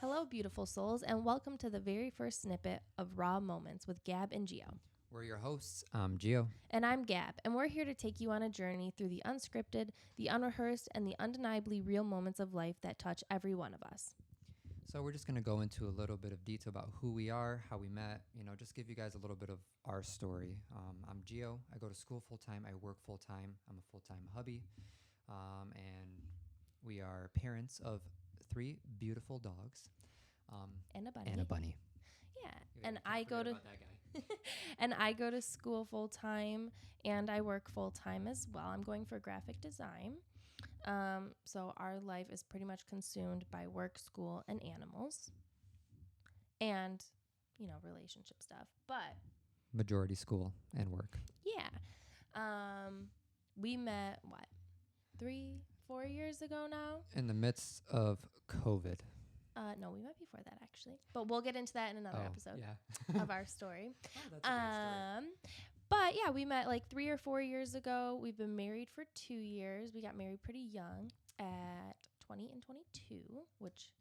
Hello, beautiful souls, and welcome to the very first snippet of Raw Moments with Gab and Gjo. We're your hosts. I'm Gio. And I'm Gab, and we're here to take you on a journey through the unscripted, the unrehearsed, and the undeniably real moments of life that touch every one of us. So we're just going to go into a little bit of detail about who we are, how we met, just give you guys a little bit of our story. I'm Gio. I go to school full-time. I work full-time. I'm a full-time hubby. And we are parents of 3 beautiful dogs. And a bunny. And a bunny. Yeah, and I go to and I go to school full time, and I work full time as well. I'm going for graphic design. So our life is pretty much consumed by work, school, and animals, and relationship stuff. But Majority school and work. yeah, we met 3-4 years ago now. In the midst of COVID. No, we met before that actually, but we'll get into that in another episode of our story. Oh, that's a great story. But yeah, we met like 3 or 4 years ago. We've been married for 2 years. We got married pretty young at 20 and 22, which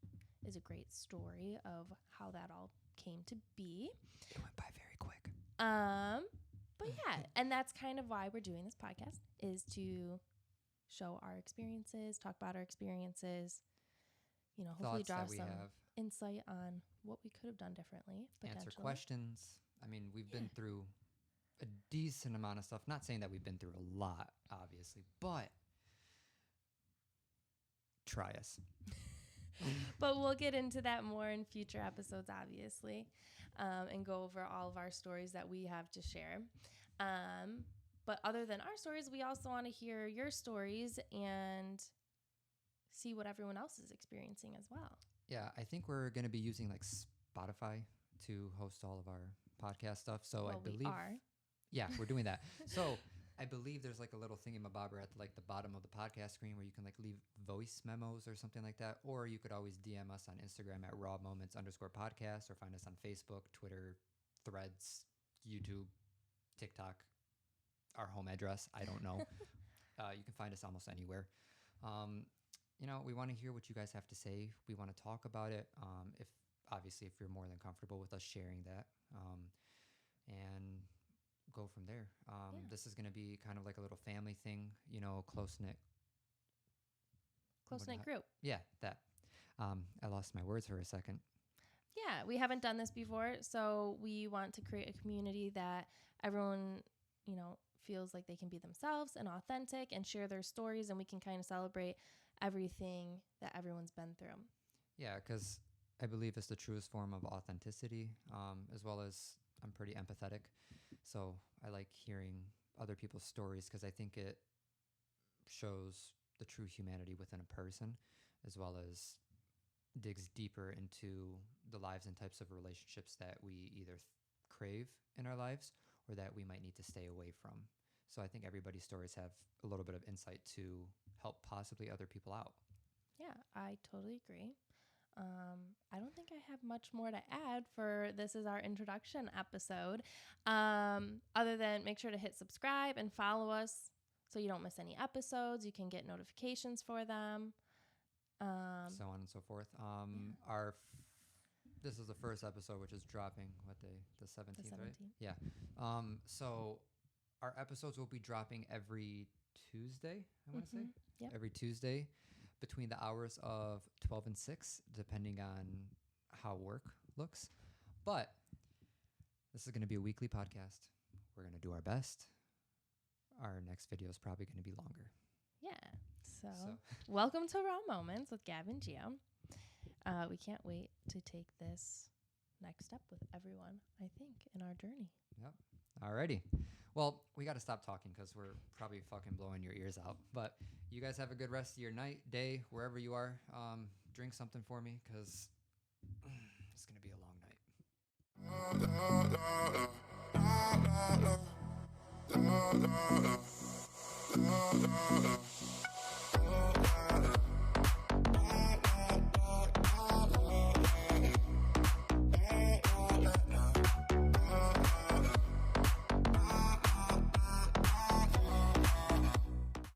is a great story of how that all came to be. It went by very quick. But yeah, and that's kind of why we're doing this podcast, is to show our experiences, talk about our experiences, hopefully draw some insight on what we could have done differently. Answer questions. I mean, we've been through a decent amount of stuff. Not saying that we've been through a lot, obviously, but try us. But we'll get into that more in future episodes, obviously, and go over all of our stories that we have to share. But other than our stories, we also want to hear your stories and see what everyone else is experiencing as well. Yeah, I think we're going to be using like Spotify to host all of our podcast stuff. So I believe we are. Yeah, we're doing that. So I believe there's like a little thingamabobber at like the bottom of the podcast screen where you can like leave voice memos or something like that. Or you could always DM us on Instagram at rawmoments_podcast, or find us on Facebook, Twitter, Threads, YouTube, TikTok, our home address. I don't know. You can find us almost anywhere. We want to hear what you guys have to say. We want to talk about it. If you're more than comfortable with us sharing that, and go from there. This is going to be kind of like a little family thing, close-knit group. Yeah, that. I lost my words for a second. Yeah, we haven't done this before, so we want to create a community that everyone, feels like they can be themselves and authentic and share their stories, and we can kind of celebrate everything that everyone's been through. Yeah, because I believe it's the truest form of authenticity, as well as I'm pretty empathetic. So I like hearing other people's stories because I think it shows the true humanity within a person, as well as digs deeper into the lives and types of relationships that we either crave in our lives or that we might need to stay away from. So I think everybody's stories have a little bit of insight to help possibly other people out. Yeah, I totally agree. I don't think I have much more to add for this is our introduction episode. Other than make sure to hit subscribe and follow us so you don't miss any episodes. You can get notifications for them. So on and so forth. This is the first episode, which is dropping what day? The 17th, right? Yeah. So our episodes will be dropping every Tuesday, I want to say. Yep. Every Tuesday between the hours of 12 and 6, depending on how work looks. But this is going to be a weekly podcast. We're going to do our best. Our next video is probably going to be longer. Yeah. So welcome to Raw Moments with Gab and Gjo. We can't wait to take this next step with everyone, I think, in our journey. Yep. Alrighty. Well, we got to stop talking because we're probably fucking blowing your ears out. But you guys have a good rest of your night, day, wherever you are. Drink something for me because it's going to be a long night.